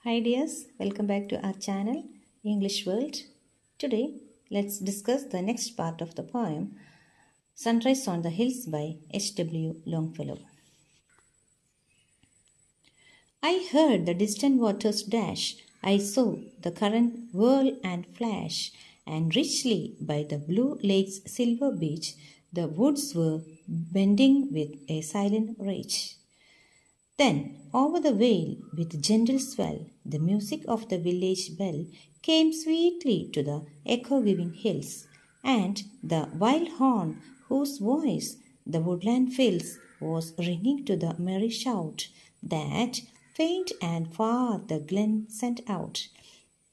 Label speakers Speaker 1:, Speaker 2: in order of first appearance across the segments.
Speaker 1: Hi dears, welcome back to our channel English World. Today let's discuss the next part of the poem Sunrise on the Hills by H.W. Longfellow. I heard the distant waters dash, I saw the current whirl and flash, and richly by the blue lake's silver beach the woods were bending with a silent rage. Then, over the vale, with gentle swell, the music of the village bell came sweetly to the echo-giving hills, and the wild horn, whose voice the woodland fills, was ringing to the merry shout that, faint and far the glen sent out,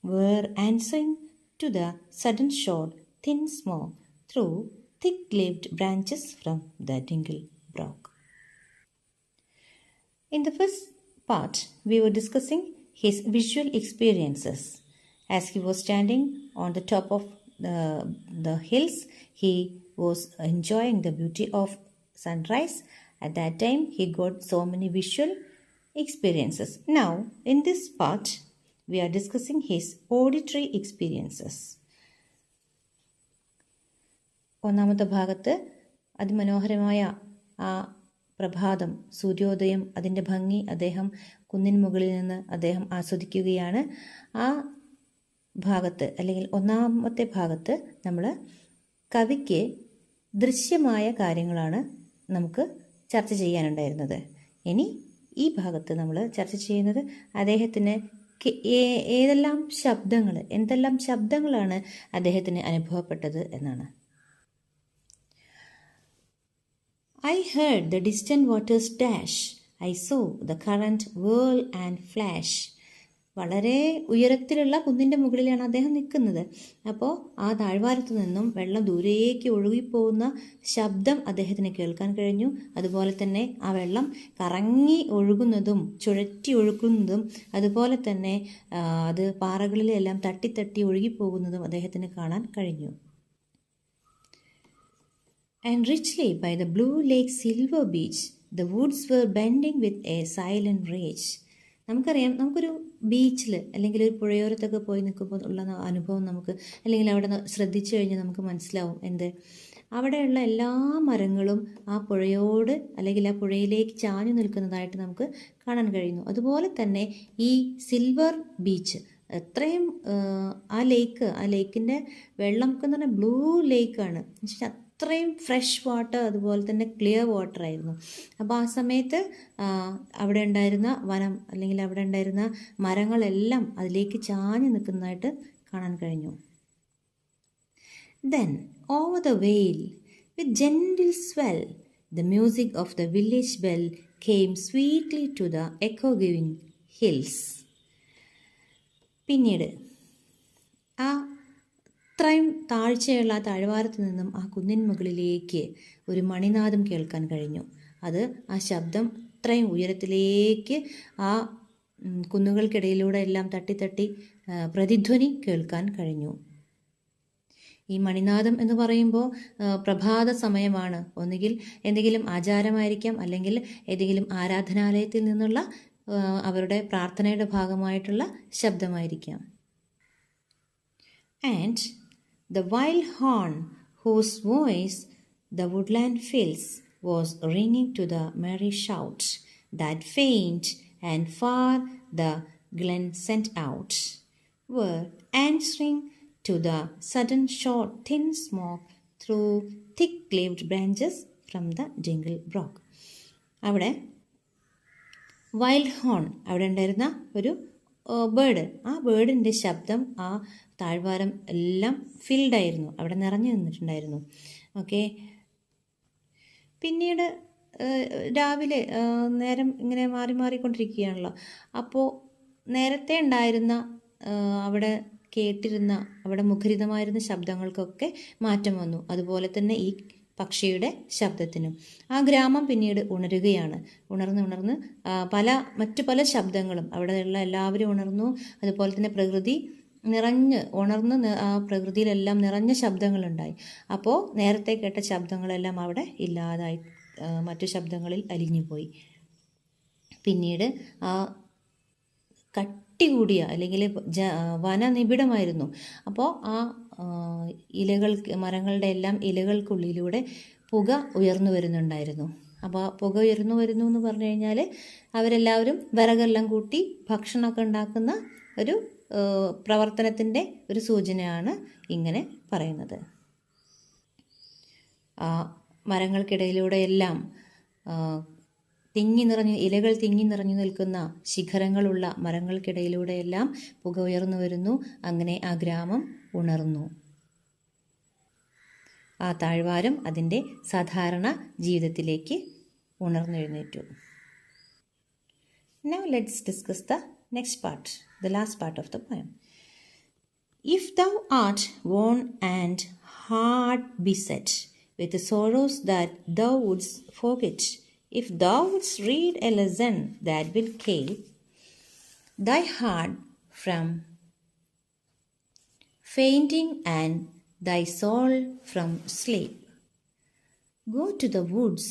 Speaker 1: were answering to the sudden short, thin smoke through thick-leaved branches from the dingle brook. In the first part, we were discussing his visual experiences. As he was standing on the top of the hills, he was enjoying the beauty of sunrise. At that time, he got so many visual experiences. Now, in this part, we are discussing his auditory experiences. ഒന്നാമത്തെ ഭാഗത്ത് അതിമനോഹരമായ ആ പ്രഭാതം, സൂര്യോദയം, അതിൻ്റെ ഭംഗി അദ്ദേഹം കുന്നിൻ മുകളിൽ നിന്ന് അദ്ദേഹം ആസ്വദിക്കുകയാണ്. ആ ഭാഗത്ത് അല്ലെങ്കിൽ ഒന്നാമത്തെ ഭാഗത്ത് നമ്മൾ കവിക്ക് ദൃശ്യമായ കാര്യങ്ങളാണ് നമുക്ക് ചർച്ച ചെയ്യാനുണ്ടായിരുന്നത്. ഇനി ഈ ഭാഗത്ത് നമ്മൾ ചർച്ച ചെയ്യുന്നത് അദ്ദേഹത്തിന് എന്തെല്ലാം ശബ്ദങ്ങളാണ് അദ്ദേഹത്തിന് അനുഭവപ്പെട്ടത് എന്നാണ്. I heard the distant waters dash. I saw the current whirl and flash. വളരെ ഉയരത്തിലുള്ള കുന്നിൻ്റെ മുകളിലാണ് അദ്ദേഹം നിൽക്കുന്നത്. അപ്പോൾ ആ താഴ്വാരത്തു നിന്നും വെള്ളം ദൂരേക്ക് ഒഴുകിപ്പോകുന്ന ശബ്ദം അദ്ദേഹത്തിന് കേൾക്കാൻ കഴിഞ്ഞു. അതുപോലെ തന്നെ ആ വെള്ളം കറങ്ങി ഒഴുകുന്നതും ചുഴറ്റി ഒഴുകുന്നതും അതുപോലെ തന്നെ അത് പാറകളിലെല്ലാം തട്ടി ഒഴുകിപ്പോകുന്നതും അദ്ദേഹത്തിന് കാണാൻ കഴിഞ്ഞു. And richly by the blue lake silver beach, the woods were bending with a silent rage. നമുക്കറിയാം, നമുക്കൊരു ബീച്ചിൽ അല്ലെങ്കിൽ ഒരു പുഴയോരത്തൊക്കെ പോയി നിൽക്കുമ്പോൾ ഉള്ള അനുഭവം നമുക്ക്, അല്ലെങ്കിൽ അവിടെ ശ്രദ്ധിച്ചു കഴിഞ്ഞാൽ നമുക്ക് മനസ്സിലാവും അവിടെയുള്ള എല്ലാ മരങ്ങളും ആ പുഴയോട് അല്ലെങ്കിൽ ആ പുഴയിലേക്ക് ചാഞ്ഞു നിൽക്കുന്നതായിട്ട് നമുക്ക് കാണാൻ കഴിയുന്നു. അതുപോലെ തന്നെ ഈ സിൽവർ ബീച്ച്, എത്രയും ആ ലേക്കിൻ്റെ വെള്ളം എന്ന് പറഞ്ഞാൽ ബ്ലൂ ലേക്കാണ്. അത്രയും ഫ്രഷ് വാട്ടർ, അതുപോലെ തന്നെ ക്ലിയർ വാട്ടർ ആയിരുന്നു. അപ്പോൾ ആ സമയത്ത് അവിടെ ഉണ്ടായിരുന്ന വനം അല്ലെങ്കിൽ അവിടെ ഉണ്ടായിരുന്ന മരങ്ങളെല്ലാം അതിലേക്ക് ചാഞ്ഞു നിൽക്കുന്നതായിട്ട് കാണാൻ കഴിഞ്ഞു. Then over the vale with gentle swell the music of the village bell came sweetly to the echo-giving hills. പിന്നീട് അത്രയും താഴ്ചയുള്ള ആ താഴ്വാരത്ത് നിന്നും ആ കുന്നിൻ മുകളിലേക്ക് ഒരു മണിനാദം കേൾക്കാൻ കഴിഞ്ഞു. ആ ശബ്ദം അത്രയും ഉയരത്തിലേക്ക് ആ കുന്നുകൾക്കിടയിലൂടെ എല്ലാം തട്ടി പ്രതിധ്വനി കേൾക്കാൻ കഴിഞ്ഞു. ഈ മണിനാദം എന്ന് പറയുമ്പോൾ പ്രഭാത സമയമാണ്. ഒന്നുകിൽ എന്തെങ്കിലും ആചാരമായിരിക്കാം, അല്ലെങ്കിൽ ഏതെങ്കിലും ആരാധനാലയത്തിൽ നിന്നുള്ള അവരുടെ പ്രാർത്ഥനയുടെ ഭാഗമായിട്ടുള്ള ശബ്ദമായിരിക്കാം. And the wild horn, whose voice the woodland fills, was ringing to the merry shout that faint and far the glen sent out, were answering to the sudden short thin smoke through thick-leaved branches from the dingle brook. അവിടെ wild horn, അവിടെ ഉണ്ടായിരുന്ന ഒരു bird, ആ ബേർഡിൻ്റെ ശബ്ദം ആ താഴ്വാരം എല്ലാം ഫിൽഡായിരുന്നു, അവിടെ നിറഞ്ഞു നിന്നിട്ടുണ്ടായിരുന്നു. ഓക്കെ, പിന്നീട് രാവിലെ നേരം ഇങ്ങനെ മാറിക്കൊണ്ടിരിക്കുകയാണല്ലോ. അപ്പോൾ നേരത്തെ ഉണ്ടായിരുന്ന അവിടെ കേട്ടിരുന്ന, അവിടെ മുഖരിതമായിരുന്ന ശബ്ദങ്ങൾക്കൊക്കെ മാറ്റം വന്നു. അതുപോലെ തന്നെ ഈ പക്ഷിയുടെ ശബ്ദത്തിനും. ആ ഗ്രാമം പിന്നീട് ഉണരുകയാണ്. ഉണർന്ന് മറ്റു പല ശബ്ദങ്ങളും അവിടെയുള്ള എല്ലാവരും ഉണർന്നു. അതുപോലെ തന്നെ പ്രകൃതി ഉണർന്ന് ആ പ്രകൃതിയിലെല്ലാം നിറഞ്ഞ ശബ്ദങ്ങളുണ്ടായി. അപ്പോൾ നേരത്തെ കേട്ട ശബ്ദങ്ങളെല്ലാം അവിടെ ഇല്ലാതായി, മറ്റു ശബ്ദങ്ങളിൽ അലിഞ്ഞുപോയി. പിന്നീട് ആ കട്ടി കൂടിയ അല്ലെങ്കിൽ വനനിബിഡമായിരുന്നു. അപ്പോൾ ആ മരങ്ങളുടെ എല്ലാം ഇലകൾക്കുള്ളിലൂടെ പുക ഉയർന്നു വരുന്നുണ്ടായിരുന്നു. അപ്പോൾ പുക ഉയർന്നു വരുന്നു എന്ന് പറഞ്ഞു കഴിഞ്ഞാൽ അവരെല്ലാവരും വിറകെല്ലാം കൂട്ടി ഭക്ഷണമൊക്കെ ഉണ്ടാക്കുന്ന ഒരു പ്രവർത്തനത്തിൻ്റെ ഒരു സൂചനയാണ് ഇങ്ങനെ പറയുന്നത്. മരങ്ങൾക്കിടയിലൂടെ എല്ലാം ഇലകൾ തിങ്ങി നിറഞ്ഞു നിൽക്കുന്ന ശിഖരങ്ങളുള്ള മരങ്ങൾക്കിടയിലൂടെയെല്ലാം പുക ഉയർന്നു വരുന്നു. അങ്ങനെ ആ ഗ്രാമം ഉണർന്നു. ആ താഴ്വാരം അതിൻ്റെ സാധാരണ ജീവിതത്തിലേക്ക് ഉണർന്നെഴുന്നേറ്റു. Now let's discuss the next part, the last part of the poem. If thou art worn and hard beset with the sorrows that thou wouldst forget, if thou wouldst read a lesson that will keep thy heart from fainting and thy soul from sleep, go to the woods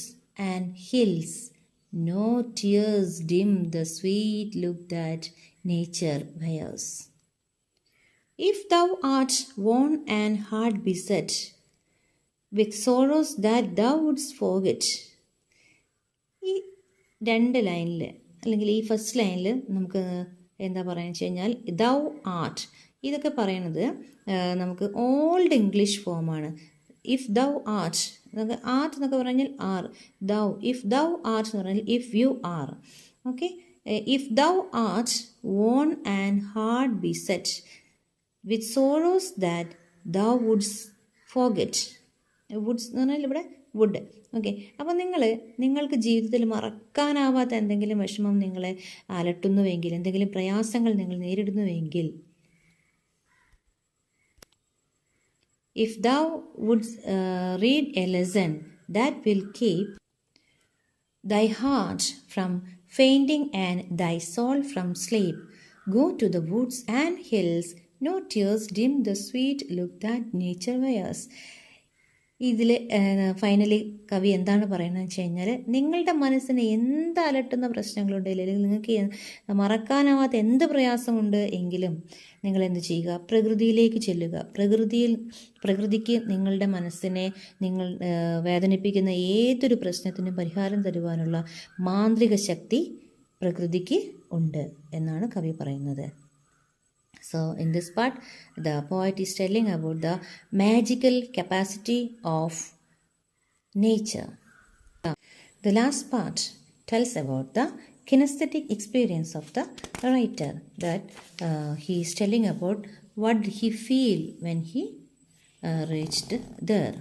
Speaker 1: and hills, no tears dim the sweet look that nature wears. If thou art worn and hard beset with sorrows that thou wouldst forget. ഈ 2 ലൈനിൽ അല്ലെങ്കിൽ ഈ first ലൈനിൽ നമുക്ക് എന്താ പറയുക വെച്ച് കഴിഞ്ഞാൽ ദൗ ആർട്ട്, ഇതൊക്കെ പറയണത് നമുക്ക് ഓൾഡ് ഇംഗ്ലീഷ് ഫോമാണ്. ഇഫ് ദൗ ആർട്ട്, ആർട്ട് എന്നൊക്കെ പറഞ്ഞാൽ are, thou, if thou art എന്ന് പറഞ്ഞാൽ if you are. Okay, if thou art worn and hard beset with sorrows that thou wouldst forget. Wouldst എന്ന് പറഞ്ഞാൽ ഇവിടെ വുഡ്. ഓക്കെ, അപ്പോൾ നിങ്ങൾക്ക് ജീവിതത്തിൽ മറക്കാനാവാത്ത എന്തെങ്കിലും വിഷമം നിങ്ങളെ അലട്ടുന്നുവെങ്കിൽ, എന്തെങ്കിലും പ്രയാസങ്ങൾ നിങ്ങൾ നേരിടുന്നുവെങ്കിൽ, if thou wouldst read a lesson that will keep thy heart from fainting and thy soul from sleep, go to the woods and hills, no tears dim the sweet look that nature wears. ഇതിൽ finally കവി എന്താണ് പറയുന്നത് വെച്ച് കഴിഞ്ഞാൽ, നിങ്ങളുടെ മനസ്സിന് എന്ത് അലട്ടുന്ന പ്രശ്നങ്ങളുണ്ടെങ്കിലും അല്ലെങ്കിൽ നിങ്ങൾക്ക് മറക്കാനാവാത്ത എന്ത് പ്രയാസമുണ്ട് എങ്കിലും നിങ്ങൾ എന്ത് ചെയ്യുക, പ്രകൃതിയിലേക്ക് ചെല്ലുക. പ്രകൃതിക്ക് നിങ്ങളുടെ മനസ്സിനെ വേദനിപ്പിക്കുന്ന ഏതൊരു പ്രശ്നത്തിനും പരിഹാരം തരുവാനുള്ള മാന്ത്രിക ശക്തി പ്രകൃതിക്ക് ഉണ്ട് എന്നാണ് കവി പറയുന്നത്. So in this part, the poet is telling about the magical capacity of nature. The last part tells about the kinesthetic experience of the writer, that he is telling about what he feel when he reached there.